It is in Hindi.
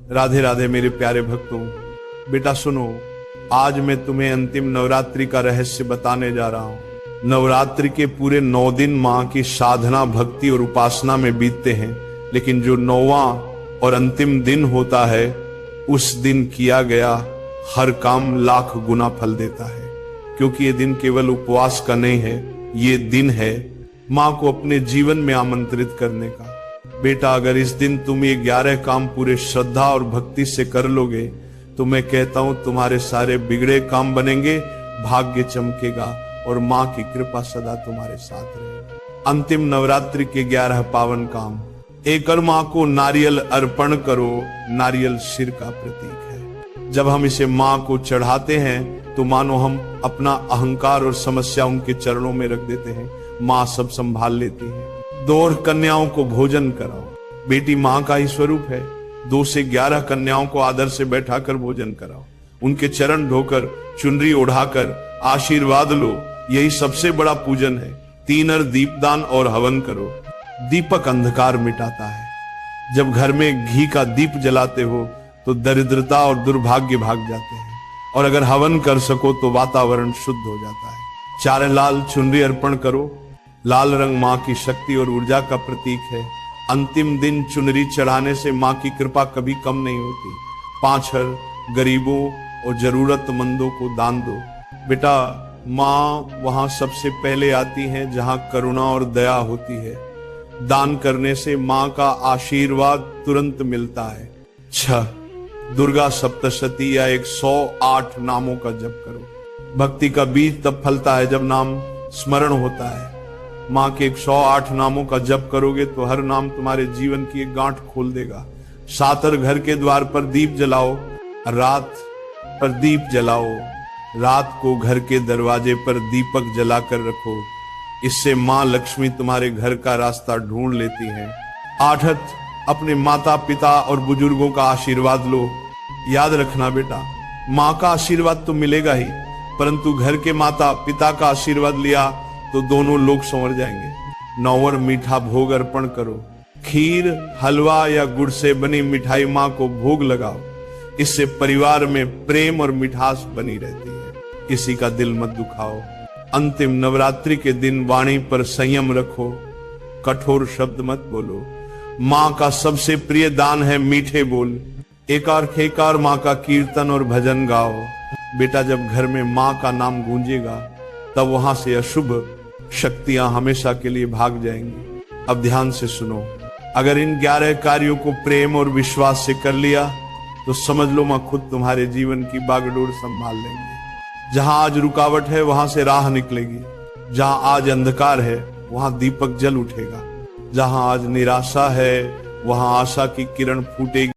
राधे राधे मेरे प्यारे भक्तों। बेटा सुनो, आज मैं तुम्हें अंतिम नवरात्रि का रहस्य बताने जा रहा हूं। नवरात्रि के पूरे 9 दिन मां की साधना, भक्ति और उपासना में बीतते हैं, लेकिन जो 9वां और अंतिम दिन होता है, उस दिन किया गया हर काम लाख गुना फल देता है। क्योंकि ये दिन केवल उपवास का नहीं है, ये दिन है मां को अपने जीवन में आमंत्रित करने का। बेटा, अगर इस दिन तुम ये 11 काम पूरे श्रद्धा और भक्ति से कर लोगे, तो मैं कहता हूं तुम्हारे सारे बिगड़े काम बनेंगे, भाग्य चमकेगा और मां की कृपा सदा तुम्हारे साथ रहेगी। अंतिम नवरात्रि के 11 पावन काम। एक और मां को नारियल अर्पण करो। नारियल सिर का प्रतीक है। जब हम इसे मां को चढ़ाते हैं तो मानो हम अपना अहंकार और समस्या उनके चरणों में रख देते हैं। मां सब संभाल लेती है। 2 कन्याओं को भोजन कराओ। बेटी मां का ही स्वरूप है। 2 से 11 कन्याओं को आदर से बैठाकर भोजन कराओ। उनके चरण धोकर, चुनरी ओढ़ाकर आशीर्वाद लो। यही सबसे बड़ा पूजन है। 3 दीपदान और हवन करो। दीपक अंधकार मिटाता है। जब घर में घी का दीप जलाते हो तो दरिद्रता और दुर्भाग्य भाग जाते हैं, और अगर हवन कर सको तो वातावरण शुद्ध हो जाता है। 4 लाल चुनरी अर्पण करो। लाल रंग मां की शक्ति और ऊर्जा का प्रतीक है। अंतिम दिन चुनरी चढ़ाने से मां की कृपा कभी कम नहीं होती। 5 गरीबों और जरूरतमंदों को दान दो। बेटा, मां वहां सबसे पहले आती है जहां करुणा और दया होती है। दान करने से मां का आशीर्वाद तुरंत मिलता है। 6 दुर्गा सप्तशती या 108 नामों का जप करो। भक्ति का बीज तब फलता है जब नाम स्मरण होता है। मां के 108 नामों का जप करोगे तो हर नाम तुम्हारे जीवन की एक गांठ खोल देगा। 7 घर के द्वार पर दीप जलाओ। रात पर दीप जलाओ। रात को घर के दरवाजे पर दीपक जलाकर रखो। इससे मां लक्ष्मी तुम्हारे घर का रास्ता ढूंढ लेती है। 8 अपने माता पिता और बुजुर्गों का आशीर्वाद लो। याद रखना बेटा, मां का आशीर्वाद तो मिलेगा ही, परंतु घर के माता पिता का आशीर्वाद लिया तो दोनों लोग संवर जाएंगे। 9 मीठा भोग अर्पण करो। खीर, हलवा या गुड़ से बनी मिठाई मां को भोग लगाओ। इससे परिवार में प्रेम और मिठास बनी रहती है। किसी का दिल मत दुखाओ। अंतिम नवरात्रि के दिन वाणी पर संयम रखो। कठोर शब्द मत बोलो। मां का सबसे प्रिय दान है मीठे बोल। एकार खेकार मां का कीर्तन और भजन गाओ। बेटा, जब घर में मां का नाम गूंजेगा तब वहां से अशुभ शक्तियां हमेशा के लिए भाग जाएंगी। अब ध्यान से सुनो, अगर इन 11 कार्यों को प्रेम और विश्वास से कर लिया तो समझ लो मां खुद तुम्हारे जीवन की बागडोर संभाल लेंगे। जहां आज रुकावट है वहां से राह निकलेगी। जहां आज अंधकार है वहां दीपक जल उठेगा। जहां आज निराशा है वहां आशा की किरण फूटेगी।